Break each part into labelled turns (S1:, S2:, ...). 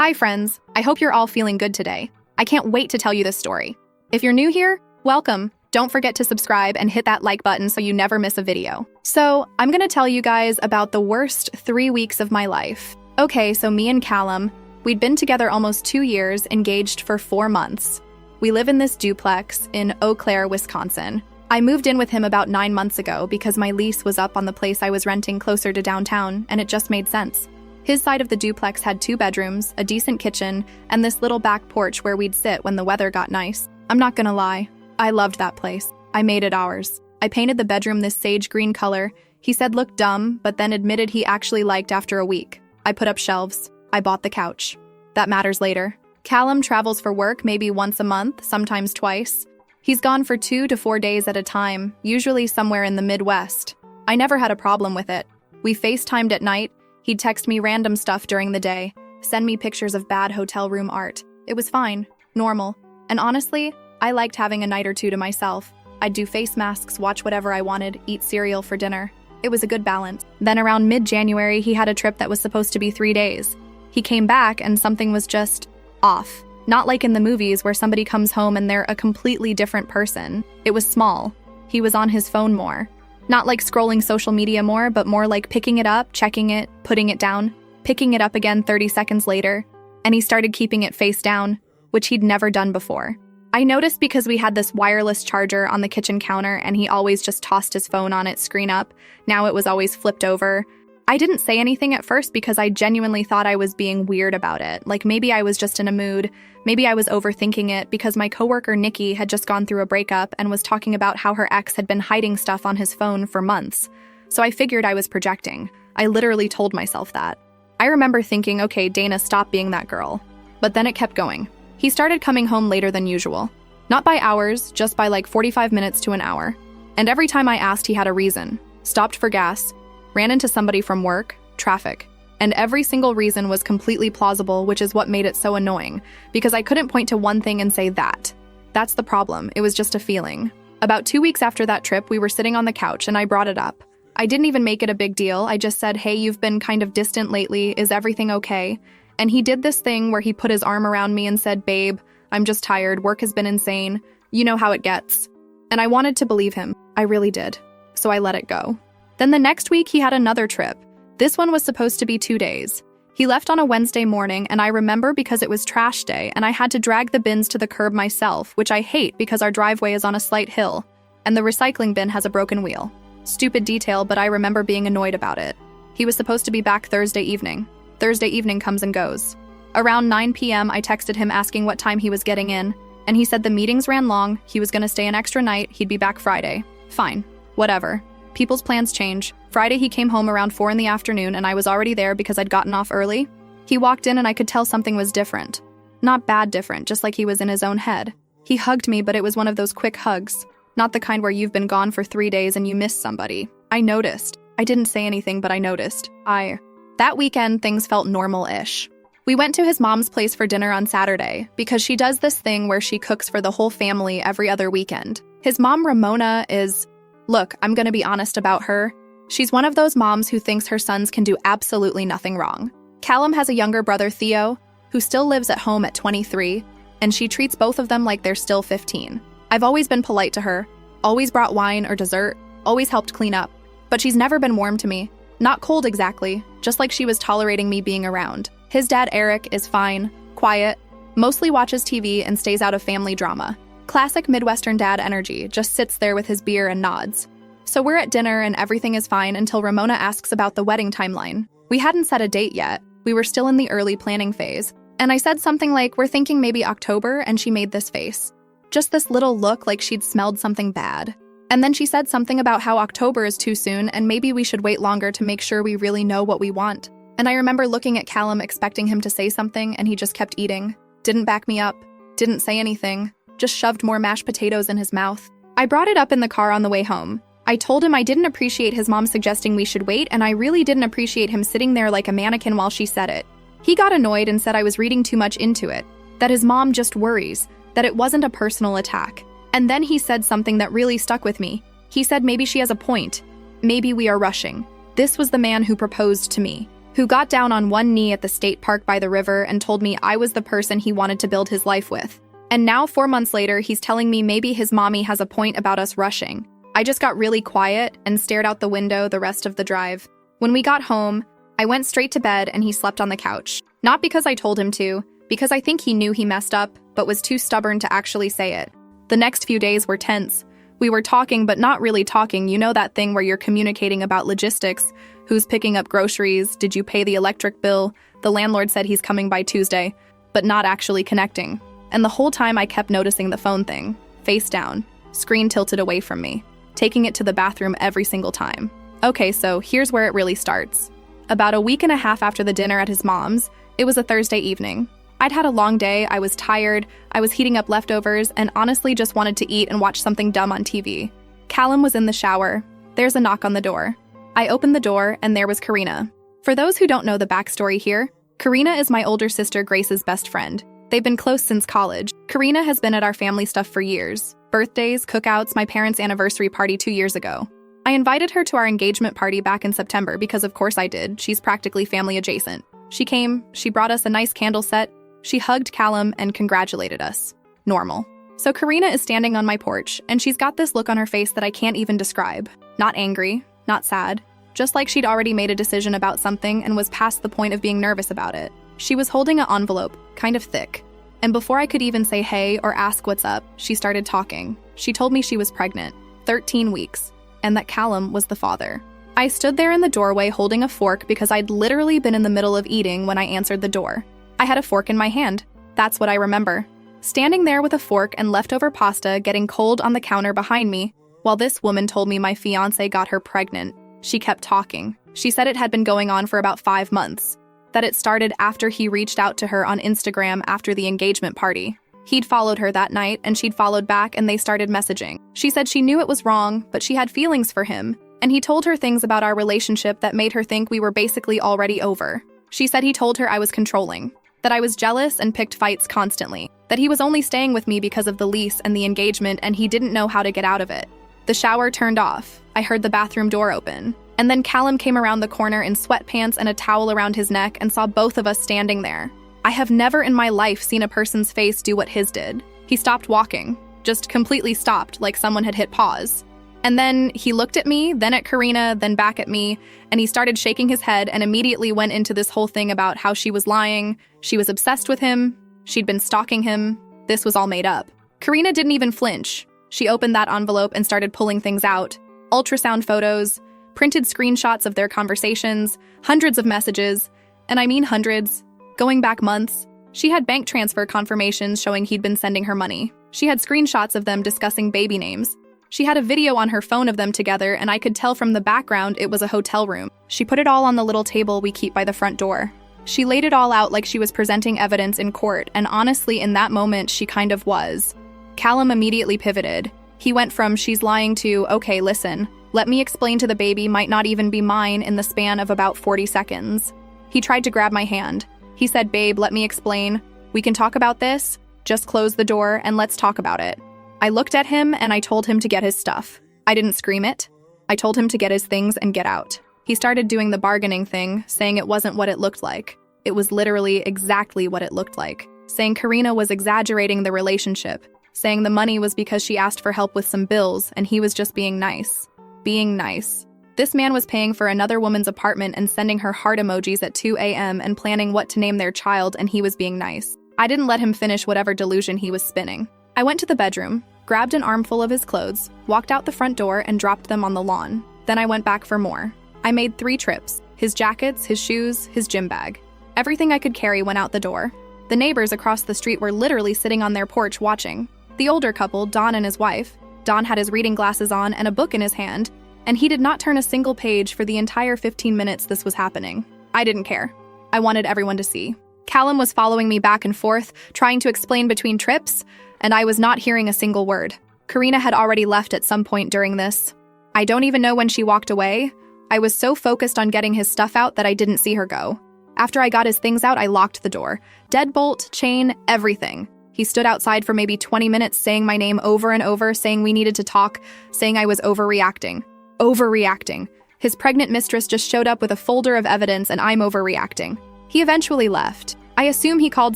S1: Hi friends, I hope you're all feeling good today. I can't wait to tell you this story. If you're new here, welcome. Don't forget to subscribe and hit that like button so you never miss a video. So, I'm gonna tell you guys about the worst 3 weeks of my life. Okay, so me and Callum, we'd been together almost 2 years, engaged for 4 months. We live in this duplex in Eau Claire, Wisconsin. I moved in with him about 9 months ago because my lease was up on the place I was renting closer to downtown, and it just made sense. His side of the duplex had 2 bedrooms, a decent kitchen, and this little back porch where we'd sit when the weather got nice. I'm not gonna lie, I loved that place. I made it ours. I painted the bedroom this sage green color. He said looked dumb, but then admitted he actually liked after a week. I put up shelves. I bought the couch. That matters later. Callum travels for work maybe once a month, sometimes twice. He's gone for 2 to 4 days at a time, usually somewhere in the Midwest. I never had a problem with it. We FaceTimed at night. He'd text me random stuff during the day, send me pictures of bad hotel room art. It was fine, normal. And honestly, I liked having a night or two to myself. I'd do face masks, watch whatever I wanted, eat cereal for dinner. It was a good balance. Then around mid-January, he had a trip that was supposed to be 3 days. He came back and something was just off. Not like in the movies where somebody comes home and they're a completely different person. It was small. He was on his phone more. Not like scrolling social media more, but more like picking it up, checking it, putting it down, picking it up again 30 seconds later, and he started keeping it face down, which he'd never done before. I noticed because we had this wireless charger on the kitchen counter and he always just tossed his phone on it, screen up. Now it was always flipped over. I didn't say anything at first because I genuinely thought I was being weird about it. Like maybe I was just in a mood, maybe I was overthinking it because my coworker Nikki had just gone through a breakup and was talking about how her ex had been hiding stuff on his phone for months. So I figured I was projecting. I literally told myself that. I remember thinking, okay, Dana, stop being that girl. But then it kept going. He started coming home later than usual. Not by hours, just by like 45 minutes to an hour. And every time I asked, he had a reason. Stopped for gas, ran into somebody from work, traffic. And every single reason was completely plausible, which is what made it so annoying, because I couldn't point to one thing and say that. That's the problem, it was just a feeling. About 2 weeks after that trip, we were sitting on the couch and I brought it up. I didn't even make it a big deal, I just said, hey, you've been kind of distant lately, is everything okay? And he did this thing where he put his arm around me and said, babe, I'm just tired, work has been insane, you know how it gets. And I wanted to believe him, I really did. So I let it go. Then the next week he had another trip. This one was supposed to be 2 days. He left on a Wednesday morning, and I remember because it was trash day, and I had to drag the bins to the curb myself, which I hate because our driveway is on a slight hill, and the recycling bin has a broken wheel. Stupid detail, but I remember being annoyed about it. He was supposed to be back Thursday evening. Thursday evening comes and goes. Around 9 p.m., I texted him asking what time he was getting in, and he said the meetings ran long, he was gonna stay an extra night, he'd be back Friday. Fine. Whatever. People's plans change. Friday he came home around 4 in the afternoon and I was already there because I'd gotten off early. He walked in and I could tell something was different. Not bad different, just like he was in his own head. He hugged me, but it was one of those quick hugs. Not the kind where you've been gone for 3 days and you miss somebody. I noticed. I didn't say anything, but I noticed. That weekend, things felt normal-ish. We went to his mom's place for dinner on Saturday because she does this thing where she cooks for the whole family every other weekend. His mom, Ramona, is... Look, I'm gonna be honest about her. She's one of those moms who thinks her sons can do absolutely nothing wrong. Callum has a younger brother, Theo, who still lives at home at 23, and she treats both of them like they're still 15. I've always been polite to her, always brought wine or dessert, always helped clean up, but she's never been warm to me. Not cold exactly, just like she was tolerating me being around. His dad, Eric, is fine, quiet, mostly watches TV and stays out of family drama. Classic Midwestern dad energy, just sits there with his beer and nods. So we're at dinner and everything is fine until Ramona asks about the wedding timeline. We hadn't set a date yet. We were still in the early planning phase. And I said something like, we're thinking maybe October, and she made this face. Just this little look like she'd smelled something bad. And then she said something about how October is too soon and maybe we should wait longer to make sure we really know what we want. And I remember looking at Callum expecting him to say something and he just kept eating. Didn't back me up. Didn't say anything. Just shoved more mashed potatoes in his mouth. I brought it up in the car on the way home. I told him I didn't appreciate his mom suggesting we should wait, and I really didn't appreciate him sitting there like a mannequin while she said it. He got annoyed and said I was reading too much into it, that his mom just worries, that it wasn't a personal attack. And then he said something that really stuck with me. He said maybe she has a point. Maybe we are rushing. This was the man who proposed to me. who got down on one knee at the state park by the river and told me I was the person he wanted to build his life with. And now 4 months later, he's telling me maybe his mommy has a point about us rushing. I just got really quiet and stared out the window the rest of the drive. When we got home, I went straight to bed and he slept on the couch. Not because I told him to, because I think he knew he messed up, but was too stubborn to actually say it. The next few days were tense. We were talking, but not really talking. You know that thing where you're communicating about logistics. Who's picking up groceries? Did you pay the electric bill? The landlord said he's coming by Tuesday, but not actually connecting. And the whole time I kept noticing the phone thing, face down, screen tilted away from me, taking it to the bathroom every single time. Okay, so here's where it really starts. About a week and a half after the dinner at his mom's, it was a Thursday evening. I'd had a long day, I was tired, I was heating up leftovers, and honestly just wanted to eat and watch something dumb on TV. Callum was in the shower. There's a knock on the door. I opened the door, and there was Karina. For those who don't know the backstory here, Karina is my older sister Grace's best friend. They've been close since college. Karina has been at our family stuff for years. Birthdays, cookouts, my parents' anniversary party 2 years ago. I invited her to our engagement party back in September because of course I did. She's practically family adjacent. She came, she brought us a nice candle set, she hugged Callum and congratulated us. Normal. So Karina is standing on my porch, and she's got this look on her face that I can't even describe. Not angry, not sad, just like she'd already made a decision about something and was past the point of being nervous about it. She was holding an envelope, kind of thick. And before I could even say hey or ask what's up, she started talking. She told me she was pregnant, 13 weeks, and that Callum was the father. I stood there in the doorway holding a fork because I'd literally been in the middle of eating when I answered the door. I had a fork in my hand. That's what I remember. Standing there with a fork and leftover pasta getting cold on the counter behind me, while this woman told me my fiancé got her pregnant. She kept talking. She said it had been going on for about 5 months. That it started after he reached out to her on Instagram after the engagement party. He'd followed her that night, and she'd followed back, and they started messaging. She said she knew it was wrong, but she had feelings for him, and he told her things about our relationship that made her think we were basically already over. She said he told her I was controlling, that I was jealous and picked fights constantly, that he was only staying with me because of the lease and the engagement and he didn't know how to get out of it. The shower turned off. I heard the bathroom door open. And then Callum came around the corner in sweatpants and a towel around his neck and saw both of us standing there. I have never in my life seen a person's face do what his did. He stopped walking, just completely stopped, like someone had hit pause. And then he looked at me, then at Karina, then back at me, and he started shaking his head and immediately went into this whole thing about how she was lying, she was obsessed with him, she'd been stalking him. This was all made up. Karina didn't even flinch. She opened that envelope and started pulling things out. Ultrasound photos, printed screenshots of their conversations, hundreds of messages, and I mean hundreds, going back months. She had bank transfer confirmations showing he'd been sending her money. She had screenshots of them discussing baby names. She had a video on her phone of them together, and I could tell from the background it was a hotel room. She put it all on the little table we keep by the front door. She laid it all out like she was presenting evidence in court, and honestly, in that moment, she kind of was. Callum immediately pivoted. He went from she's lying to, okay, listen, let me explain to the baby might not even be mine in the span of about 40 seconds. He tried to grab my hand. He said, babe, let me explain. We can talk about this. Just close the door and let's talk about it. I looked at him and I told him to get his stuff. I didn't scream it. I told him to get his things and get out. He started doing the bargaining thing, saying it wasn't what it looked like. It was literally exactly what it looked like. Saying Karina was exaggerating the relationship. Saying the money was because she asked for help with some bills and he was just being nice. Being nice. This man was paying for another woman's apartment and sending her heart emojis at 2 a.m. and planning what to name their child, and he was being nice. I didn't let him finish whatever delusion he was spinning. I went to the bedroom, grabbed an armful of his clothes, walked out the front door and dropped them on the lawn. Then I went back for more. I made 3 trips. His jackets, his shoes, his gym bag. Everything I could carry went out the door. The neighbors across the street were literally sitting on their porch watching. The older couple, Don and his wife. Don had his reading glasses on and a book in his hand, and he did not turn a single page for the entire 15 minutes this was happening. I didn't care. I wanted everyone to see. Callum was following me back and forth, trying to explain between trips, and I was not hearing a single word. Karina had already left at some point during this. I don't even know when she walked away. I was so focused on getting his stuff out that I didn't see her go. After I got his things out, I locked the door. Deadbolt, chain, everything. He stood outside for maybe 20 minutes saying my name over and over, saying we needed to talk, saying I was overreacting. Overreacting. His pregnant mistress just showed up with a folder of evidence and I'm overreacting. He eventually left. I assume he called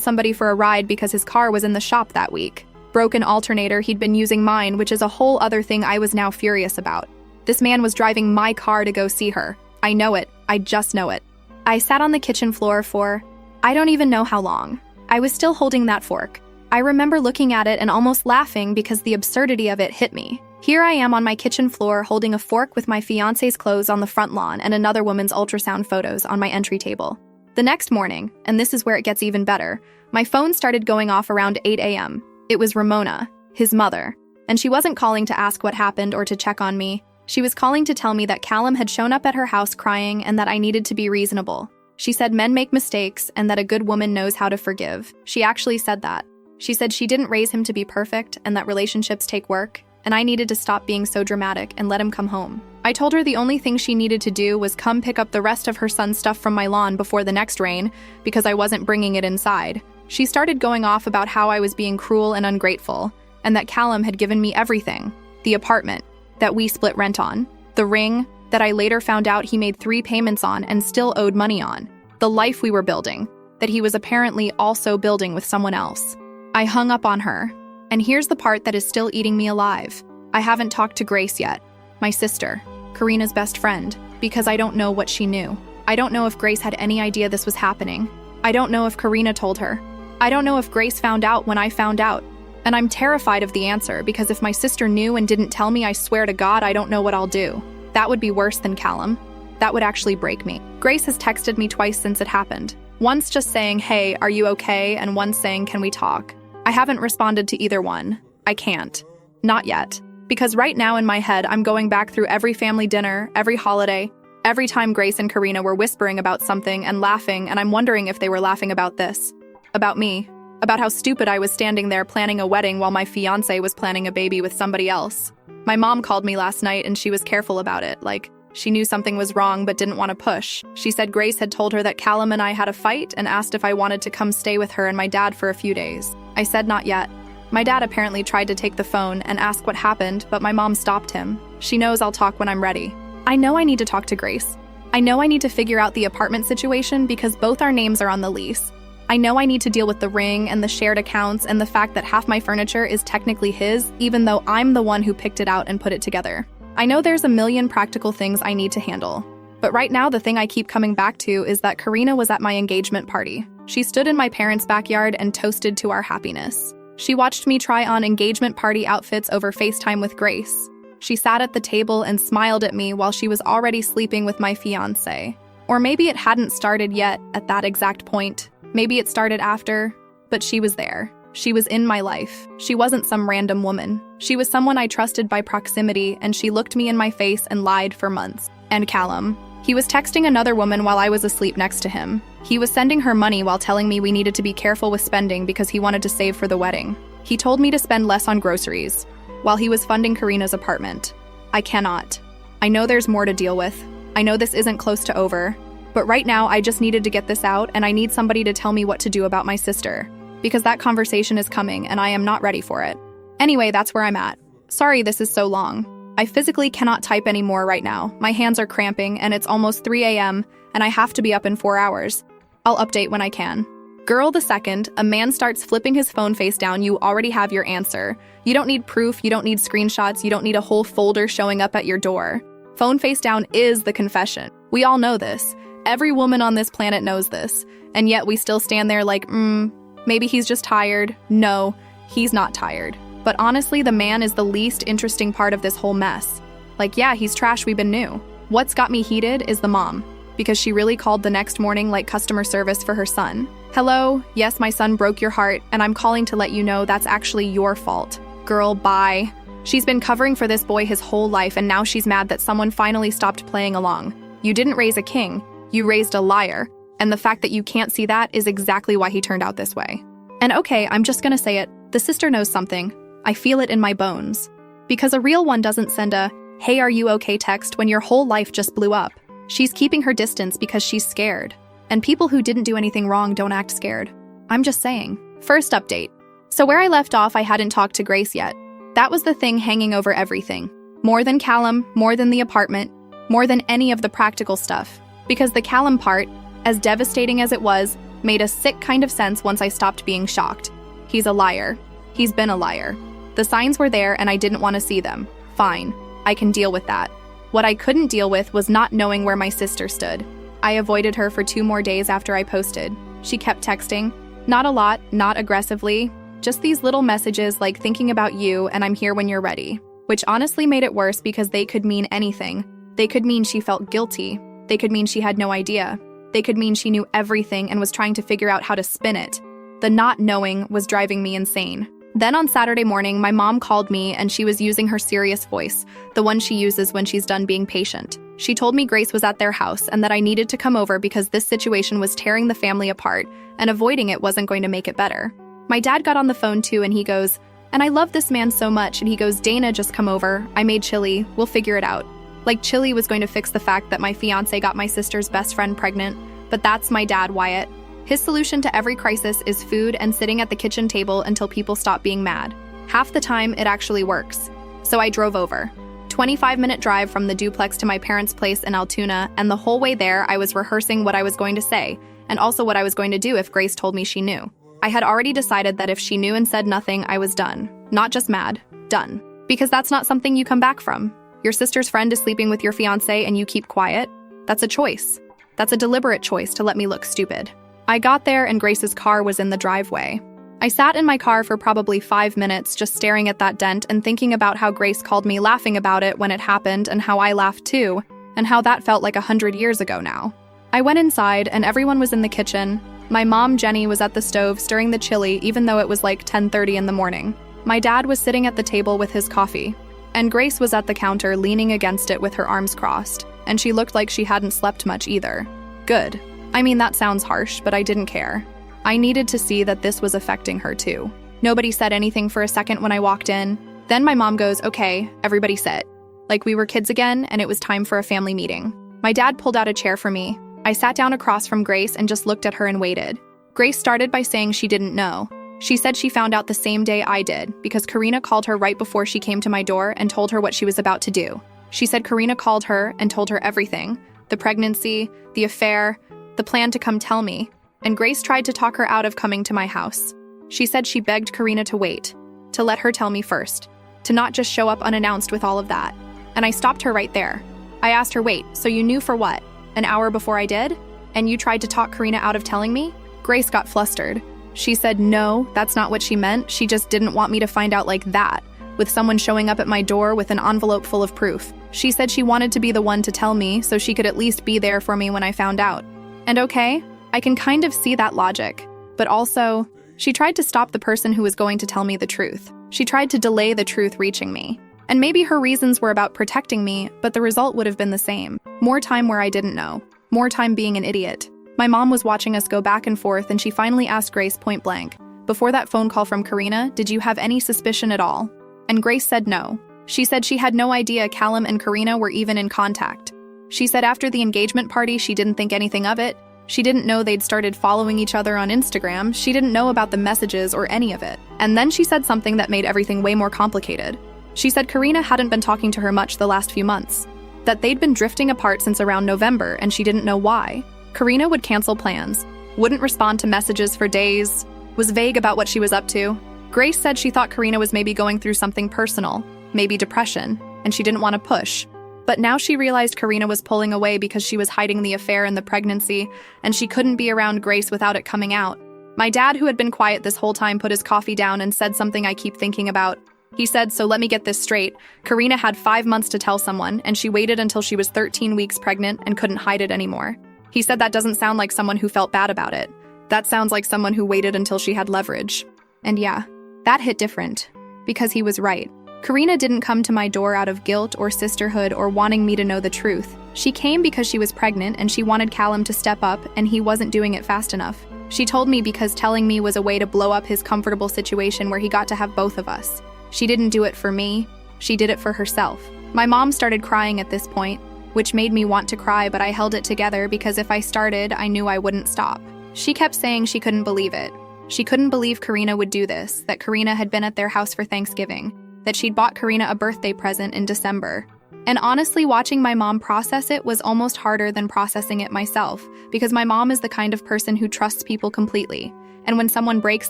S1: somebody for a ride because his car was in the shop that week. Broken alternator, he'd been using mine, which is a whole other thing I was now furious about. This man was driving my car to go see her. I know it. I just know it. I sat on the kitchen floor for, I don't even know how long. I was still holding that fork. I remember looking at it and almost laughing because the absurdity of it hit me. Here I am on my kitchen floor holding a fork with my fiancé's clothes on the front lawn and another woman's ultrasound photos on my entry table. The next morning, and this is where it gets even better, my phone started going off around 8 a.m. It was Ramona, his mother, and she wasn't calling to ask what happened or to check on me. She was calling to tell me that Callum had shown up at her house crying and that I needed to be reasonable. She said men make mistakes and that a good woman knows how to forgive. She actually said that. She said she didn't raise him to be perfect and that relationships take work, and I needed to stop being so dramatic and let him come home. I told her the only thing she needed to do was come pick up the rest of her son's stuff from my lawn before the next rain because I wasn't bringing it inside. She started going off about how I was being cruel and ungrateful, and that Callum had given me everything. The apartment that we split rent on, the ring that I later found out he made 3 payments on and still owed money on, the life we were building, that he was apparently also building with someone else. I hung up on her, and here's the part that is still eating me alive. I haven't talked to Grace yet, my sister, Karina's best friend, because I don't know what she knew. I don't know if Grace had any idea this was happening. I don't know if Karina told her. I don't know if Grace found out when I found out. And I'm terrified of the answer because if my sister knew and didn't tell me, I swear to God, I don't know what I'll do. That would be worse than Callum. That would actually break me. Grace has texted me twice since it happened. Once just saying, hey, are you okay? And once saying, can we talk? I haven't responded to either one. I can't. Not yet. Because right now in my head, I'm going back through every family dinner, every holiday, every time Grace and Karina were whispering about something and laughing, and I'm wondering if they were laughing about this. About me. About how stupid I was standing there planning a wedding while my fiancé was planning a baby with somebody else. My mom called me last night and she was careful about it, like she knew something was wrong but didn't want to push. She said Grace had told her that Callum and I had a fight and asked if I wanted to come stay with her and my dad for a few days. I said not yet. My dad apparently tried to take the phone and ask what happened, but my mom stopped him. She knows I'll talk when I'm ready. I know I need to talk to Grace. I know I need to figure out the apartment situation because both our names are on the lease. I know I need to deal with the ring and the shared accounts and the fact that half my furniture is technically his, even though I'm the one who picked it out and put it together. I know there's a million practical things I need to handle. But right now, the thing I keep coming back to is that Karina was at my engagement party. She stood in my parents' backyard and toasted to our happiness. She watched me try on engagement party outfits over FaceTime with Grace. She sat at the table and smiled at me while she was already sleeping with my fiancé. Or maybe it hadn't started yet at that exact point. Maybe it started after, but she was there. She was in my life. She wasn't some random woman. She was someone I trusted by proximity, and she looked me in my face and lied for months. And Callum. He was texting another woman while I was asleep next to him. He was sending her money while telling me we needed to be careful with spending because he wanted to save for the wedding. He told me to spend less on groceries, while he was funding Karina's apartment. I cannot. I know there's more to deal with. I know this isn't close to over. But right now, I just needed to get this out, and I need somebody to tell me what to do about my sister. Because that conversation is coming, and I am not ready for it. Anyway, that's where I'm at. Sorry this is so long. I physically cannot type anymore right now. My hands are cramping, and it's almost 3 a.m., and I have to be up in 4 hours. I'll update when I can. Girl, the second a man starts flipping his phone face down, you already have your answer. You don't need proof, you don't need screenshots, you don't need a whole folder showing up at your door. Phone face down is the confession. We all know this. Every woman on this planet knows this. And yet we still stand there like, maybe he's just tired. No, he's not tired. But honestly, the man is the least interesting part of this whole mess. Like, yeah, he's trash, we've been new. What's got me heated is the mom, because she really called the next morning like customer service for her son. Hello, yes, my son broke your heart, and I'm calling to let you know that's actually your fault. Girl, bye. She's been covering for this boy his whole life, and now she's mad that someone finally stopped playing along. You didn't raise a king, you raised a liar, and the fact that you can't see that is exactly why he turned out this way. And okay, I'm just gonna say it, the sister knows something. I feel it in my bones. Because a real one doesn't send a, hey, are you okay text when your whole life just blew up. She's keeping her distance because she's scared. And people who didn't do anything wrong don't act scared. I'm just saying. First update. So where I left off, I hadn't talked to Grace yet. That was the thing hanging over everything. More than Callum, more than the apartment. more than any of the practical stuff, because the Callum part, as devastating as it was, made a sick kind of sense once I stopped being shocked. He's a liar. He's been a liar. The signs were there and I didn't want to see them. Fine, I can deal with that. What I couldn't deal with was not knowing where my sister stood. I avoided her for 2 more days after I posted. She kept texting. Not a lot, not aggressively, just these little messages like thinking about you and I'm here when you're ready, which honestly made it worse because they could mean anything. They could mean she felt guilty. They could mean she had no idea. They could mean she knew everything and was trying to figure out how to spin it. The not knowing was driving me insane. Then on Saturday morning, my mom called me and she was using her serious voice, the one she uses when she's done being patient. She told me Grace was at their house and that I needed to come over because this situation was tearing the family apart and avoiding it wasn't going to make it better. My dad got on the phone too and he goes, "And I love this man so much," and he goes, "Dana, just come over. I made chili. We'll figure it out." Like chili was going to fix the fact that my fiancé got my sister's best friend pregnant, but that's my dad, Wyatt. His solution to every crisis is food and sitting at the kitchen table until people stop being mad. Half the time, it actually works. So I drove over. 25-minute drive from the duplex to my parents' place in Altoona, and the whole way there, I was rehearsing what I was going to say, and also what I was going to do if Grace told me she knew. I had already decided that if she knew and said nothing, I was done. Not just mad, done. Because that's not something you come back from. Your sister's friend is sleeping with your fiancé and you keep quiet. That's a choice. That's a deliberate choice to let me look stupid. I got there and Grace's car was in the driveway. I sat in my car for probably 5 minutes just staring at that dent and thinking about how Grace called me laughing about it when it happened and how I laughed too, and how that felt like 100 years ago now. I went inside and everyone was in the kitchen. My mom, Jenny, was at the stove stirring the chili even though it was like 10:30 in the morning. My dad was sitting at the table with his coffee. And Grace was at the counter leaning against it with her arms crossed, and she looked like she hadn't slept much either. Good. I mean, that sounds harsh, but I didn't care. I needed to see that this was affecting her too. Nobody said anything for a second when I walked in. Then my mom goes, "Okay, everybody sit." Like we were kids again, and it was time for a family meeting. My dad pulled out a chair for me. I sat down across from Grace and just looked at her and waited. Grace started by saying she didn't know. She said she found out the same day I did because Karina called her right before she came to my door and told her what she was about to do. She said Karina called her and told her everything, the pregnancy, the affair, the plan to come tell me, and Grace tried to talk her out of coming to my house. She said she begged Karina to wait, to let her tell me first, to not just show up unannounced with all of that. And I stopped her right there. I asked her, "Wait, so you knew for what? An hour before I did? And you tried to talk Karina out of telling me?" Grace got flustered. She said, "No, that's not what she meant. She just didn't want me to find out like that, with someone showing up at my door with an envelope full of proof. She said she wanted to be the one to tell me so she could at least be there for me when I found out." And okay, I can kind of see that logic. But also, she tried to stop the person who was going to tell me the truth. She tried to delay the truth reaching me. And maybe her reasons were about protecting me, but the result would have been the same. More time where I didn't know. More time being an idiot. My mom was watching us go back and forth and she finally asked Grace point blank, "Before that phone call from Karina, did you have any suspicion at all?" And Grace said no. She said she had no idea Callum and Karina were even in contact. She said after the engagement party, she didn't think anything of it. She didn't know they'd started following each other on Instagram. She didn't know about the messages or any of it. And then she said something that made everything way more complicated. She said Karina hadn't been talking to her much the last few months, that they'd been drifting apart since around November and she didn't know why. Karina would cancel plans, wouldn't respond to messages for days, was vague about what she was up to. Grace said she thought Karina was maybe going through something personal, maybe depression, and she didn't want to push. But now she realized Karina was pulling away because she was hiding the affair and the pregnancy, and she couldn't be around Grace without it coming out. My dad, who had been quiet this whole time, put his coffee down and said something I keep thinking about. He said, "So let me get this straight. Karina had 5 months to tell someone, and she waited until she was 13 weeks pregnant and couldn't hide it anymore." He said that doesn't sound like someone who felt bad about it. That sounds like someone who waited until she had leverage. And yeah, that hit different. Because he was right. Karina didn't come to my door out of guilt or sisterhood or wanting me to know the truth. She came because she was pregnant and she wanted Callum to step up and he wasn't doing it fast enough. She told me because telling me was a way to blow up his comfortable situation where he got to have both of us. She didn't do it for me. She did it for herself. My mom started crying at this point, which made me want to cry, but I held it together because if I started, I knew I wouldn't stop. She kept saying she couldn't believe it. She couldn't believe Karina would do this, that Karina had been at their house for Thanksgiving, that she'd bought Karina a birthday present in December. And honestly, watching my mom process it was almost harder than processing it myself, because my mom is the kind of person who trusts people completely. And when someone breaks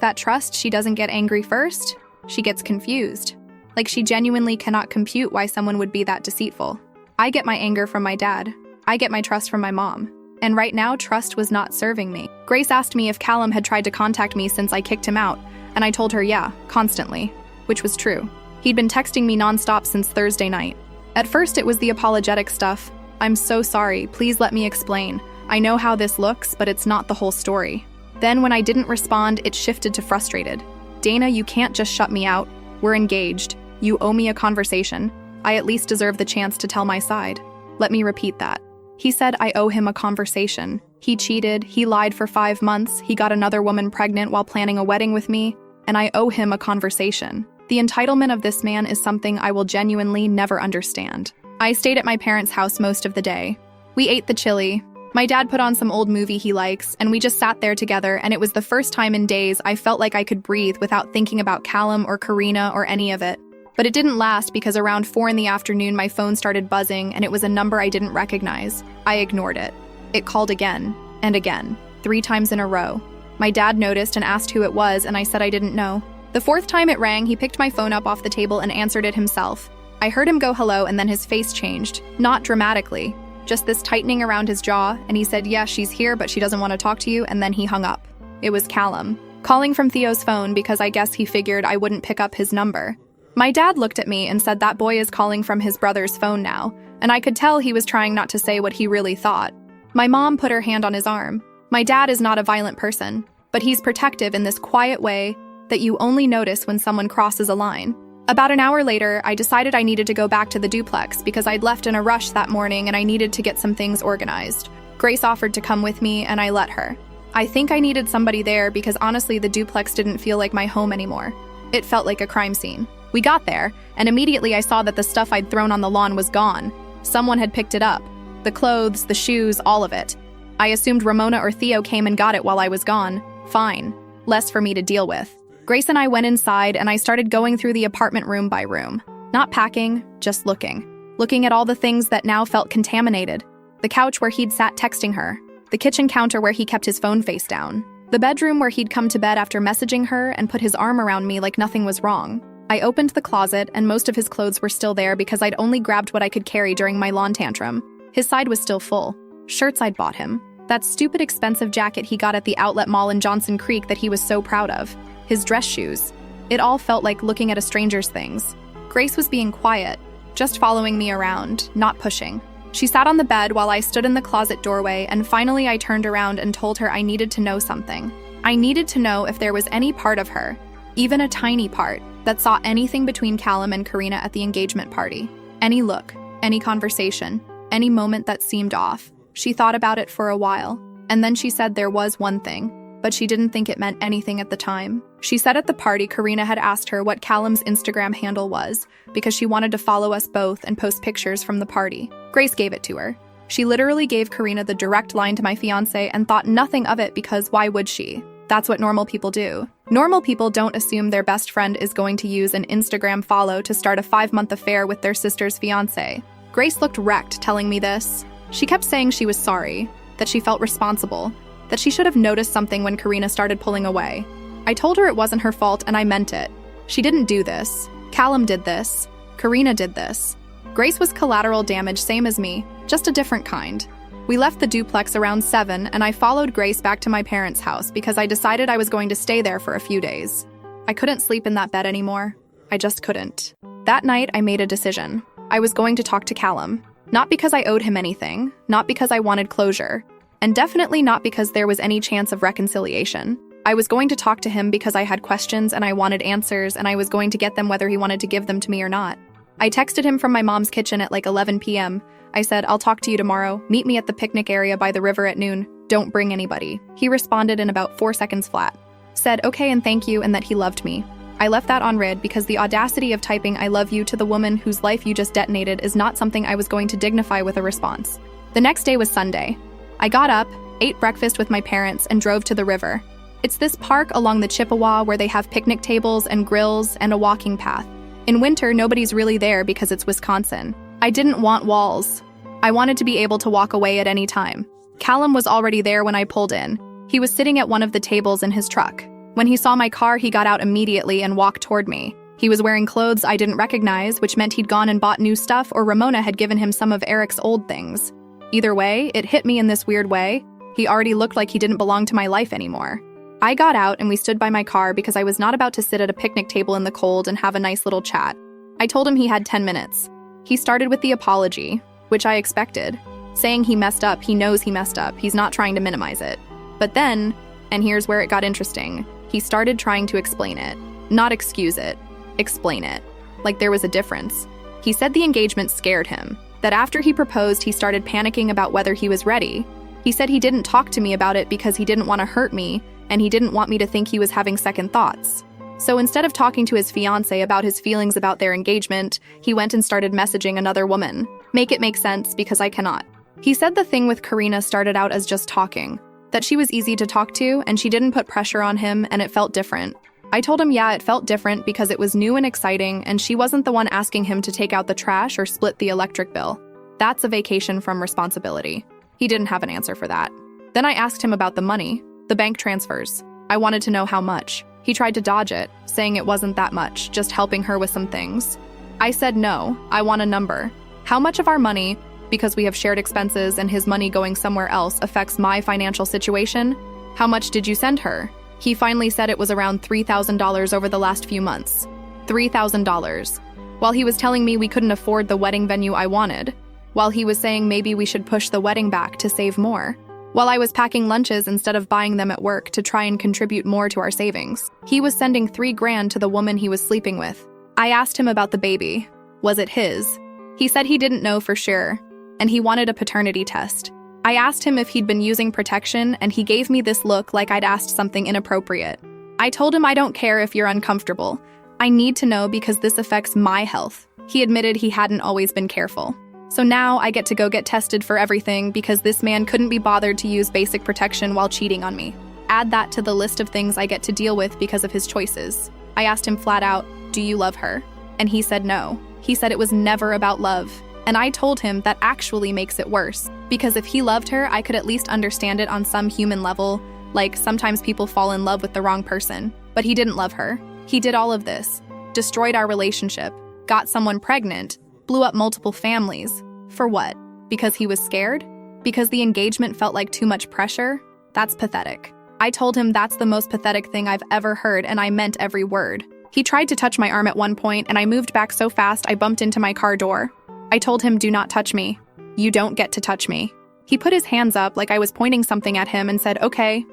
S1: that trust, she doesn't get angry first, she gets confused. Like she genuinely cannot compute why someone would be that deceitful. I get my anger from my dad. I get my trust from my mom. And right now, trust was not serving me. Grace asked me if Callum had tried to contact me since I kicked him out, and I told her yeah, constantly, which was true. He'd been texting me nonstop since Thursday night. At first, it was the apologetic stuff. I'm so sorry, please let me explain. I know how this looks, but it's not the whole story. Then when I didn't respond, it shifted to frustrated. Dana, you can't just shut me out. We're engaged. You owe me a conversation. I at least deserve the chance to tell my side. Let me repeat that. He said I owe him a conversation. He cheated, he lied for 5 months, he got another woman pregnant while planning a wedding with me, and I owe him a conversation. The entitlement of this man is something I will genuinely never understand. I stayed at my parents' house most of the day. We ate the chili. My dad put on some old movie he likes, and we just sat there together, and it was the first time in days I felt like I could breathe without thinking about Callum or Karina or any of it. But it didn't last because around 4 in the afternoon my phone started buzzing and it was a number I didn't recognize. I ignored it. It called again and again, 3 times in a row. My dad noticed and asked who it was and I said I didn't know. The 4th time it rang, he picked my phone up off the table and answered it himself. I heard him go hello and then his face changed. Not dramatically, just this tightening around his jaw, and he said, yeah, she's here but she doesn't want to talk to you, and then he hung up. It was Callum, calling from Theo's phone because I guess he figured I wouldn't pick up his number. My dad looked at me and said that boy is calling from his brother's phone now, and I could tell he was trying not to say what he really thought. My mom put her hand on his arm. My dad is not a violent person, but he's protective in this quiet way that you only notice when someone crosses a line. About an hour later, I decided I needed to go back to the duplex because I'd left in a rush that morning and I needed to get some things organized. Grace offered to come with me and I let her. I think I needed somebody there because honestly the duplex didn't feel like my home anymore. It felt like a crime scene. We got there, and immediately I saw that the stuff I'd thrown on the lawn was gone. Someone had picked it up. The clothes, the shoes, all of it. I assumed Ramona or Theo came and got it while I was gone. Fine. Less for me to deal with. Grace and I went inside, and I started going through the apartment room by room. Not packing, just looking. Looking at all the things that now felt contaminated. The couch where he'd sat texting her. The kitchen counter where he kept his phone face down. The bedroom where he'd come to bed after messaging her and put his arm around me like nothing was wrong. I opened the closet, and most of his clothes were still there because I'd only grabbed what I could carry during my lawn tantrum. His side was still full. Shirts I'd bought him. That stupid expensive jacket he got at the outlet mall in Johnson Creek that he was so proud of. His dress shoes. It all felt like looking at a stranger's things. Grace was being quiet, just following me around, not pushing. She sat on the bed while I stood in the closet doorway, and finally I turned around and told her I needed to know something. I needed to know if there was any part of her, even a tiny part, that saw anything between Callum and Karina at the engagement party. Any look, any conversation, any moment that seemed off. She thought about it for a while, and then she said there was one thing, but she didn't think it meant anything at the time. She said at the party Karina had asked her what Callum's Instagram handle was because she wanted to follow us both and post pictures from the party. Grace gave it to her. She literally gave Karina the direct line to my fiancé and thought nothing of it because why would she? That's what normal people do. Normal people don't assume their best friend is going to use an Instagram follow to start a 5-month affair with their sister's fiancé. Grace looked wrecked telling me this. She kept saying she was sorry, that she felt responsible, that she should have noticed something when Karina started pulling away. I told her it wasn't her fault and I meant it. She didn't do this. Callum did this. Karina did this. Grace was collateral damage, same as me, just a different kind. We left the duplex around 7 and I followed Grace back to my parents' house because I decided I was going to stay there for a few days. I couldn't sleep in that bed anymore. I just couldn't. That night, I made a decision. I was going to talk to Callum. Not because I owed him anything, not because I wanted closure, and definitely not because there was any chance of reconciliation. I was going to talk to him because I had questions and I wanted answers and I was going to get them whether he wanted to give them to me or not. I texted him from my mom's kitchen at like 11 p.m. I said, I'll talk to you tomorrow. Meet me at the picnic area by the river at noon. Don't bring anybody. He responded in about 4 seconds flat. Said okay and thank you and that he loved me. I left that on read because the audacity of typing I love you to the woman whose life you just detonated is not something I was going to dignify with a response. The next day was Sunday. I got up, ate breakfast with my parents, and drove to the river. It's this park along the Chippewa where they have picnic tables and grills and a walking path. In winter, nobody's really there because it's Wisconsin. I didn't want walls. I wanted to be able to walk away at any time. Callum was already there when I pulled in. He was sitting at one of the tables in his truck. When he saw my car, he got out immediately and walked toward me. He was wearing clothes I didn't recognize, which meant he'd gone and bought new stuff, or Ramona had given him some of Eric's old things. Either way, it hit me in this weird way. He already looked like he didn't belong to my life anymore. I got out and we stood by my car because I was not about to sit at a picnic table in the cold and have a nice little chat. I told him he had 10 minutes. He started with the apology, which I expected. Saying he messed up, he knows he messed up. He's not trying to minimize it. But then, and here's where it got interesting, he started trying to explain it. Not excuse it. Explain it. Like there was a difference. He said the engagement scared him. That after he proposed, he started panicking about whether he was ready. He said he didn't talk to me about it because he didn't want to hurt me, and he didn't want me to think he was having second thoughts. So instead of talking to his fiancé about his feelings about their engagement, he went and started messaging another woman. Make it make sense, because I cannot. He said the thing with Karina started out as just talking, that she was easy to talk to and she didn't put pressure on him and it felt different. I told him yeah, it felt different because it was new and exciting and she wasn't the one asking him to take out the trash or split the electric bill. That's a vacation from responsibility. He didn't have an answer for that. Then I asked him about the money, the bank transfers. I wanted to know how much. He tried to dodge it, saying it wasn't that much, just helping her with some things. I said no, I want a number. How much of our money, because we have shared expenses and his money going somewhere else affects my financial situation? How much did you send her? He finally said it was around $3,000 over the last few months. $3,000. While he was telling me we couldn't afford the wedding venue I wanted. While he was saying maybe we should push the wedding back to save more. While I was packing lunches instead of buying them at work to try and contribute more to our savings. He was sending $3,000 to the woman he was sleeping with. I asked him about the baby. Was it his? He said he didn't know for sure, and he wanted a paternity test. I asked him if he'd been using protection, and he gave me this look like I'd asked something inappropriate. I told him I don't care if you're uncomfortable. I need to know because this affects my health. He admitted he hadn't always been careful. So now I get to go get tested for everything because this man couldn't be bothered to use basic protection while cheating on me. Add that to the list of things I get to deal with because of his choices. I asked him flat out, "Do you love her?" And he said no. He said it was never about love. And I told him that actually makes it worse. Because if he loved her, I could at least understand it on some human level, like sometimes people fall in love with the wrong person. But he didn't love her. He did all of this. Destroyed our relationship. Got someone pregnant. Blew up multiple families. For what? Because he was scared? Because the engagement felt like too much pressure? That's pathetic. I told him that's the most pathetic thing I've ever heard, and I meant every word. He tried to touch my arm at one point, and I moved back so fast I bumped into my car door. I told him, "Do not touch me. You don't get to touch me." He put his hands up like I was pointing something at him and said, okay,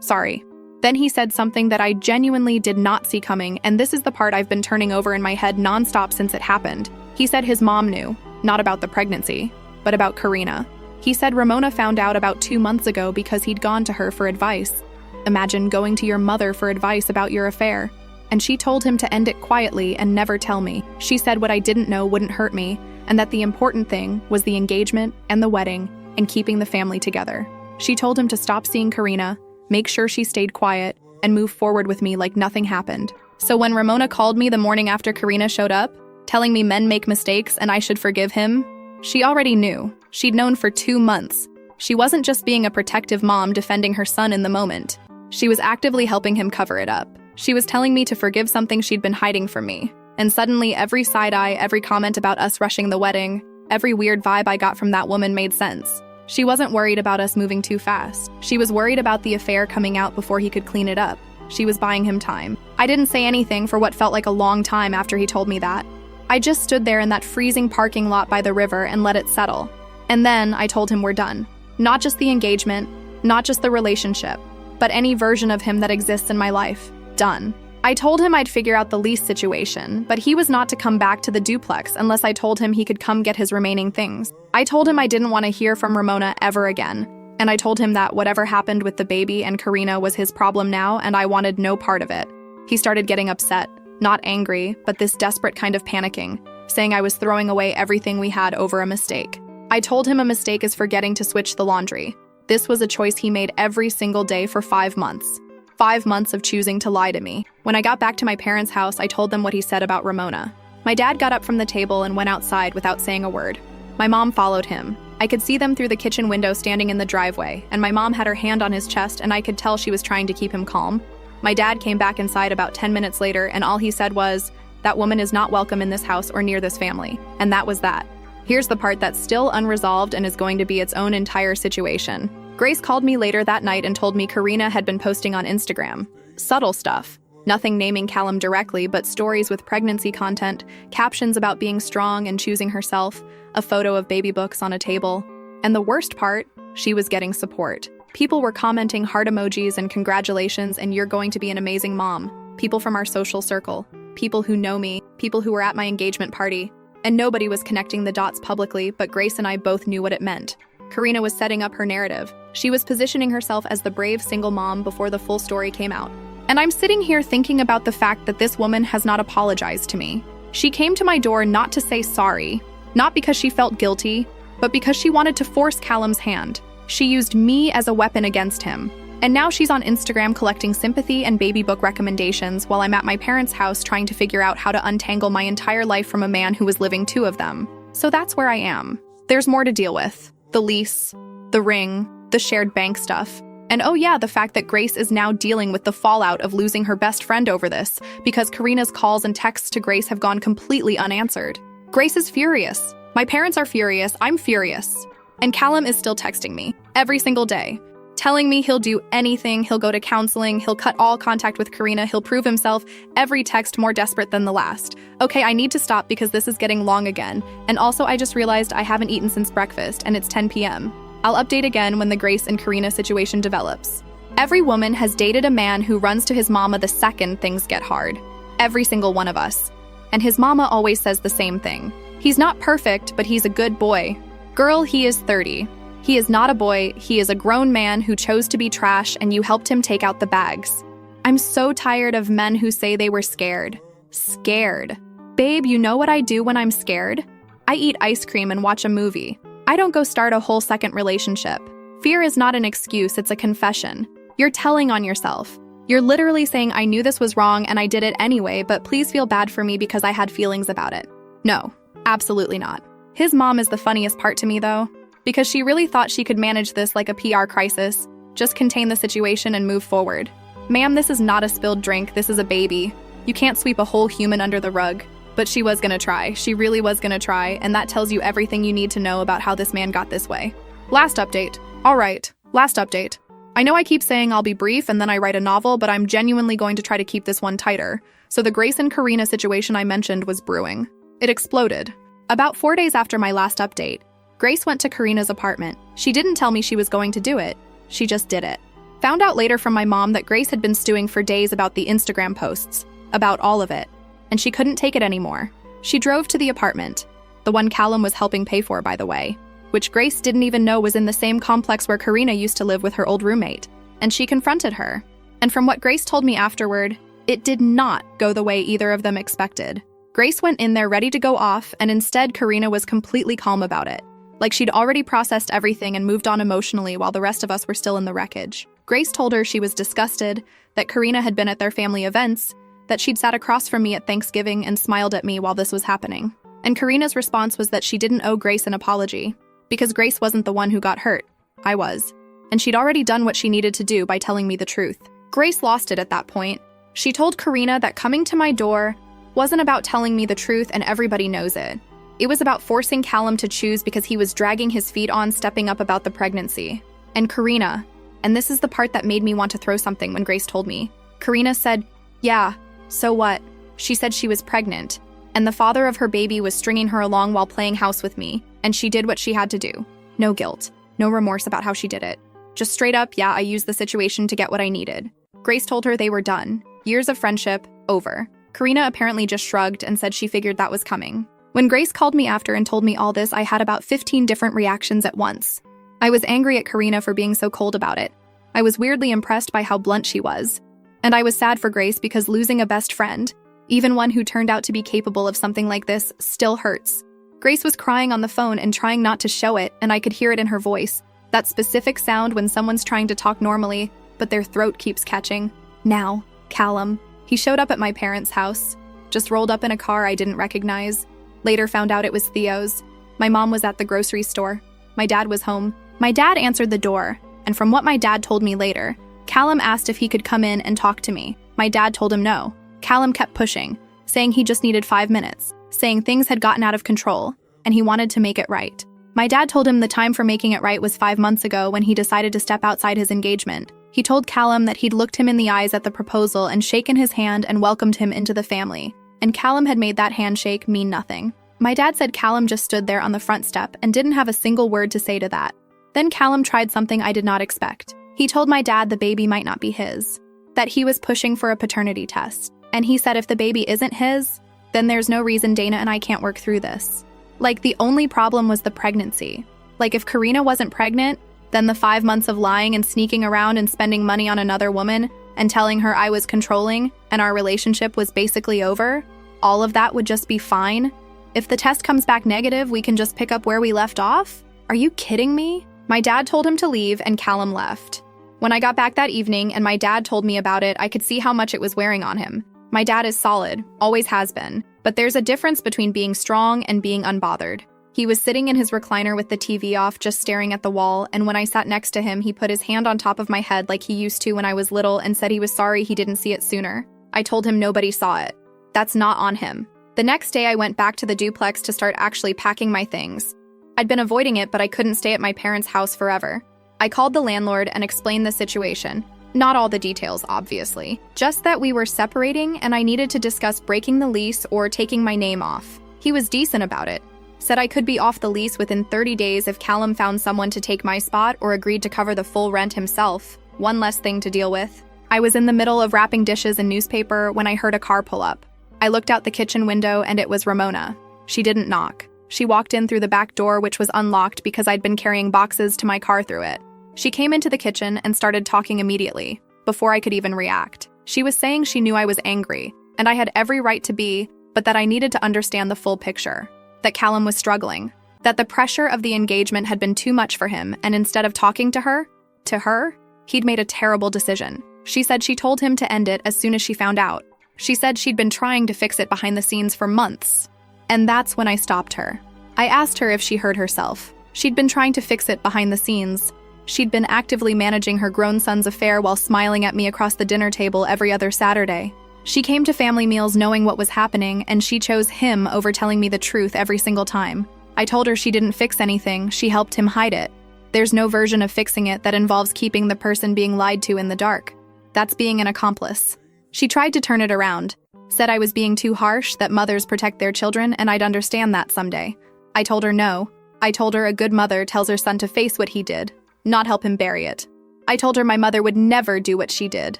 S1: sorry. Then he said something that I genuinely did not see coming, and this is the part I've been turning over in my head nonstop since it happened. He said his mom knew, not about the pregnancy, but about Karina. He said Ramona found out about 2 months ago because he'd gone to her for advice. Imagine going to your mother for advice about your affair. And she told him to end it quietly and never tell me. She said what I didn't know wouldn't hurt me, and that the important thing was the engagement and the wedding and keeping the family together. She told him to stop seeing Karina, make sure she stayed quiet, and move forward with me like nothing happened. So when Ramona called me the morning after Karina showed up, telling me men make mistakes and I should forgive him, she already knew. She'd known for 2 months. She wasn't just being a protective mom defending her son in the moment. She was actively helping him cover it up. She was telling me to forgive something she'd been hiding from me. And suddenly every side eye, every comment about us rushing the wedding, every weird vibe I got from that woman made sense. She wasn't worried about us moving too fast. She was worried about the affair coming out before he could clean it up. She was buying him time. I didn't say anything for what felt like a long time after he told me that. I just stood there in that freezing parking lot by the river and let it settle. And then I told him we're done. Not just the engagement, not just the relationship, but any version of him that exists in my life. Done. I told him I'd figure out the lease situation, but he was not to come back to the duplex unless I told him he could come get his remaining things. I told him I didn't want to hear from Ramona ever again, and I told him that whatever happened with the baby and Karina was his problem now, and I wanted no part of it. He started getting upset, not angry, but this desperate kind of panicking, saying I was throwing away everything we had over a mistake. I told him a mistake is forgetting to switch the laundry. This was a choice he made every single day for 5 months. 5 months of choosing to lie to me. When I got back to my parents' house, I told them what he said about Ramona. My dad got up from the table and went outside without saying a word. My mom followed him. I could see them through the kitchen window standing in the driveway, and my mom had her hand on his chest and I could tell she was trying to keep him calm. My dad came back inside about 10 minutes later and all he said was, "That woman is not welcome in this house or near this family." And that was that. Here's the part that's still unresolved and is going to be its own entire situation. Grace called me later that night and told me Karina had been posting on Instagram. Subtle stuff. Nothing naming Callum directly, but stories with pregnancy content, captions about being strong and choosing herself, a photo of baby books on a table. And the worst part, she was getting support. People were commenting heart emojis and congratulations and "You're going to be an amazing mom." People from our social circle, people who know me, people who were at my engagement party. And nobody was connecting the dots publicly, but Grace and I both knew what it meant. Karina was setting up her narrative. She was positioning herself as the brave single mom before the full story came out. And I'm sitting here thinking about the fact that this woman has not apologized to me. She came to my door not to say sorry, not because she felt guilty, but because she wanted to force Callum's hand. She used me as a weapon against him. And now she's on Instagram collecting sympathy and baby book recommendations while I'm at my parents' house trying to figure out how to untangle my entire life from a man who was living two of them. So that's where I am. There's more to deal with. The lease, the ring, the shared bank stuff. And oh yeah, the fact that Grace is now dealing with the fallout of losing her best friend over this, because Karina's calls and texts to Grace have gone completely unanswered. Grace is furious. My parents are furious. I'm furious. And Callum is still texting me every single day, telling me he'll do anything, he'll go to counseling, he'll cut all contact with Karina, he'll prove himself, every text more desperate than the last. Okay, I need to stop because this is getting long again. And also I just realized I haven't eaten since breakfast and it's 10 p.m. I'll update again when the Grace and Karina situation develops. Every woman has dated a man who runs to his mama the second things get hard. Every single one of us. And his mama always says the same thing. He's not perfect, but he's a good boy. Girl, he is 30. He is not a boy, he is a grown man who chose to be trash and you helped him take out the bags. I'm so tired of men who say they were scared. Scared. Babe, you know what I do when I'm scared? I eat ice cream and watch a movie. I don't go start a whole second relationship. Fear is not an excuse, it's a confession. You're telling on yourself. You're literally saying I knew this was wrong and I did it anyway, but please feel bad for me because I had feelings about it. No, absolutely not. His mom is the funniest part to me though, because she really thought she could manage this like a PR crisis, just contain the situation and move forward. Ma'am, this is not a spilled drink, this is a baby. You can't sweep a whole human under the rug. But she was gonna try, she really was gonna try, and that tells you everything you need to know about how this man got this way. Last update. All right, last update. I know I keep saying I'll be brief and then I write a novel, but I'm genuinely going to try to keep this one tighter. So the Grace and Karina situation I mentioned was brewing. It exploded. About 4 days after my last update, Grace went to Karina's apartment. She didn't tell me she was going to do it. She just did it. Found out later from my mom that Grace had been stewing for days about the Instagram posts, about all of it. And she couldn't take it anymore. She drove to the apartment, the one Callum was helping pay for, by the way, which Grace didn't even know was in the same complex where Karina used to live with her old roommate. And she confronted her. And from what Grace told me afterward, it did not go the way either of them expected. Grace went in there ready to go off, and instead Karina was completely calm about it. Like she'd already processed everything and moved on emotionally while the rest of us were still in the wreckage. Grace told her she was disgusted, that Karina had been at their family events, that she'd sat across from me at Thanksgiving and smiled at me while this was happening. And Karina's response was that she didn't owe Grace an apology, because Grace wasn't the one who got hurt. I was. And she'd already done what she needed to do by telling me the truth. Grace lost it at that point. She told Karina that coming to my door wasn't about telling me the truth and everybody knows it. It was about forcing Callum to choose because he was dragging his feet on stepping up about the pregnancy. And Karina, and this is the part that made me want to throw something when Grace told me, Karina said, "Yeah, so what?" She said she was pregnant, and the father of her baby was stringing her along while playing house with me, and she did what she had to do. No guilt, no remorse about how she did it. Just straight up, yeah, I used the situation to get what I needed. Grace told her they were done. Years of friendship, over. Karina apparently just shrugged and said she figured that was coming. When Grace called me after and told me all this, I had about 15 different reactions at once. I was angry at Karina for being so cold about it. I was weirdly impressed by how blunt she was. And I was sad for Grace because losing a best friend, even one who turned out to be capable of something like this, still hurts. Grace was crying on the phone and trying not to show it, and I could hear it in her voice. That specific sound when someone's trying to talk normally, but their throat keeps catching. Now, Callum. He showed up at my parents' house. just rolled up in a car I didn't recognize. Later found out it was Theo's. My mom was at the grocery store. My dad was home. My dad answered the door, and from what my dad told me later, Callum asked if he could come in and talk to me. My dad told him no. Callum kept pushing, saying he just needed 5 minutes, saying things had gotten out of control, and he wanted to make it right. My dad told him the time for making it right was 5 months ago when he decided to step outside his engagement. He told Callum that he'd looked him in the eyes at the proposal and shaken his hand and welcomed him into the family, and Callum had made that handshake mean nothing. My dad said Callum just stood there on the front step and didn't have a single word to say to that. Then Callum tried something I did not expect. He told my dad the baby might not be his, that he was pushing for a paternity test, and he said if the baby isn't his, then there's no reason Dana and I can't work through this. Like, the only problem was the pregnancy. Like, if Karina wasn't pregnant, then the 5 months of lying and sneaking around and spending money on another woman and telling her I was controlling and our relationship was basically over, all of that would just be fine. If the test comes back negative, we can just pick up where we left off? Are you kidding me? My dad told him to leave and Callum left. When I got back that evening and my dad told me about it, I could see how much it was wearing on him. My dad is solid, always has been, but there's a difference between being strong and being unbothered. He was sitting in his recliner with the TV off, just staring at the wall, and when I sat next to him, he put his hand on top of my head like he used to when I was little and said he was sorry he didn't see it sooner. I told him nobody saw it. That's not on him. The next day, I went back to the duplex to start actually packing my things. I'd been avoiding it, but I couldn't stay at my parents' house forever. I called the landlord and explained the situation. Not all the details, obviously. Just that we were separating and I needed to discuss breaking the lease or taking my name off. He was decent about it. Said I could be off the lease within 30 days if Callum found someone to take my spot or agreed to cover the full rent himself. One less thing to deal with. I was in the middle of wrapping dishes and newspaper when I heard a car pull up. I looked out the kitchen window and it was Ramona. She didn't knock. She walked in through the back door, which was unlocked because I'd been carrying boxes to my car through it. She came into the kitchen and started talking immediately, before I could even react. She was saying she knew I was angry, and I had every right to be, but that I needed to understand the full picture. That Callum was struggling. That the pressure of the engagement had been too much for him, and instead of talking to her, he'd made a terrible decision. She said she told him to end it as soon as she found out. She said she'd been trying to fix it behind the scenes for months. And that's when I stopped her. I asked her if she heard herself. She'd been trying to fix it behind the scenes. She'd been actively managing her grown son's affair while smiling at me across the dinner table every other Saturday. She came to family meals knowing what was happening, and she chose him over telling me the truth every single time. I told her she didn't fix anything, she helped him hide it. There's no version of fixing it that involves keeping the person being lied to in the dark. That's being an accomplice. She tried to turn it around, said I was being too harsh, that mothers protect their children, and I'd understand that someday. I told her no. I told her a good mother tells her son to face what he did, not help him bury it. I told her my mother would never do what she did.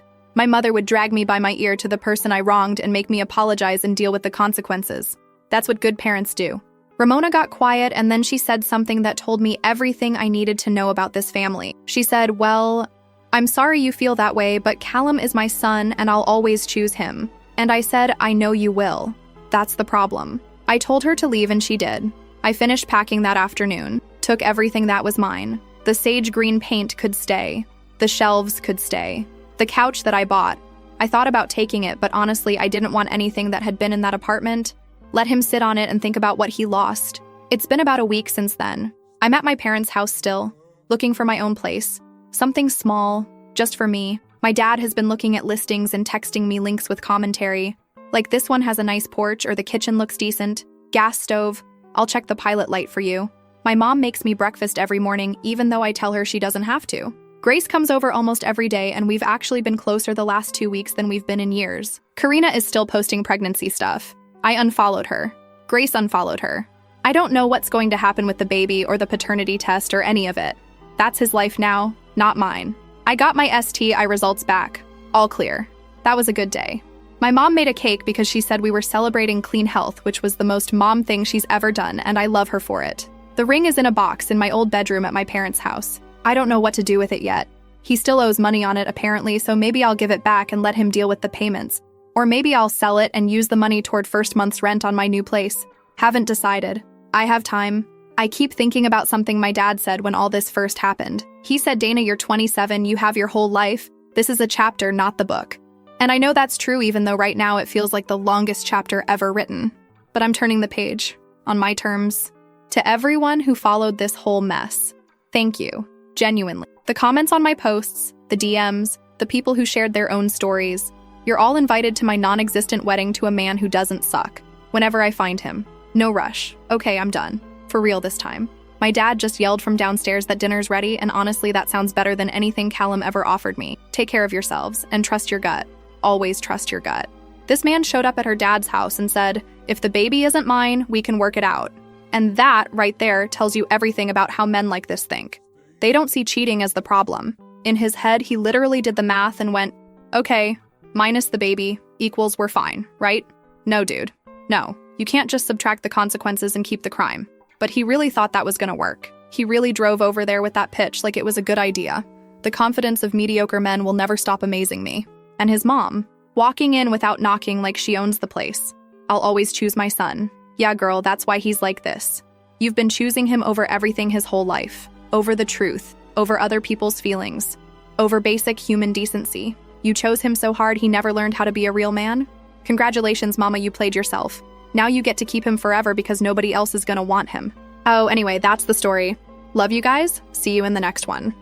S1: My mother would drag me by my ear to the person I wronged and make me apologize and deal with the consequences. That's what good parents do. Ramona got quiet, and then she said something that told me everything I needed to know about this family. She said, well, I'm sorry you feel that way, but Callum is my son and I'll always choose him. And I said, I know you will. That's the problem. I told her to leave and she did. I finished packing that afternoon, took everything that was mine. The sage green paint could stay. The shelves could stay. The couch that I bought. I thought about taking it, but honestly, I didn't want anything that had been in that apartment. Let him sit on it and think about what he lost. It's been about a week since then. I'm at my parents' house still, looking for my own place. Something small, just for me. My dad has been looking at listings and texting me links with commentary. Like, this one has a nice porch, or the kitchen looks decent. Gas stove. I'll check the pilot light for you. My mom makes me breakfast every morning, even though I tell her she doesn't have to. Grace comes over almost every day, and we've actually been closer the last 2 weeks than we've been in years. Karina is still posting pregnancy stuff. I unfollowed her. Grace unfollowed her. I don't know what's going to happen with the baby or the paternity test or any of it. That's his life now, not mine. I got my STI results back. All clear. That was a good day. My mom made a cake because she said we were celebrating clean health, which was the most mom thing she's ever done, and I love her for it. The ring is in a box in my old bedroom at my parents' house. I don't know what to do with it yet. He still owes money on it apparently, so maybe I'll give it back and let him deal with the payments. Or maybe I'll sell it and use the money toward first month's rent on my new place. Haven't decided. I have time. I keep thinking about something my dad said when all this first happened. He said, Dana, you're 27, you have your whole life. This is a chapter, not the book. And I know that's true even though right now it feels like the longest chapter ever written. But I'm turning the page, on my terms. To everyone who followed this whole mess, thank you, genuinely. The comments on my posts, the DMs, the people who shared their own stories, you're all invited to my non-existent wedding to a man who doesn't suck, whenever I find him. No rush. Okay, I'm done. For real this time. My dad just yelled from downstairs that dinner's ready, and honestly that sounds better than anything Callum ever offered me. Take care of yourselves, and trust your gut. Always trust your gut. This man showed up at her dad's house and said, if the baby isn't mine, we can work it out. And that, right there, tells you everything about how men like this think. They don't see cheating as the problem. In his head, he literally did the math and went, okay, minus the baby equals we're fine, right? No, dude. No, you can't just subtract the consequences and keep the crime. But he really thought that was gonna work. He really drove over there with that pitch like it was a good idea. The confidence of mediocre men will never stop amazing me. And his mom, walking in without knocking like she owns the place. I'll always choose my son. Yeah, girl, that's why he's like this. You've been choosing him over everything his whole life. Over the truth, over other people's feelings, over basic human decency. You chose him so hard he never learned how to be a real man? Congratulations, mama, you played yourself. Now you get to keep him forever because nobody else is gonna want him. Oh, anyway, that's the story. Love you guys. See you in the next one.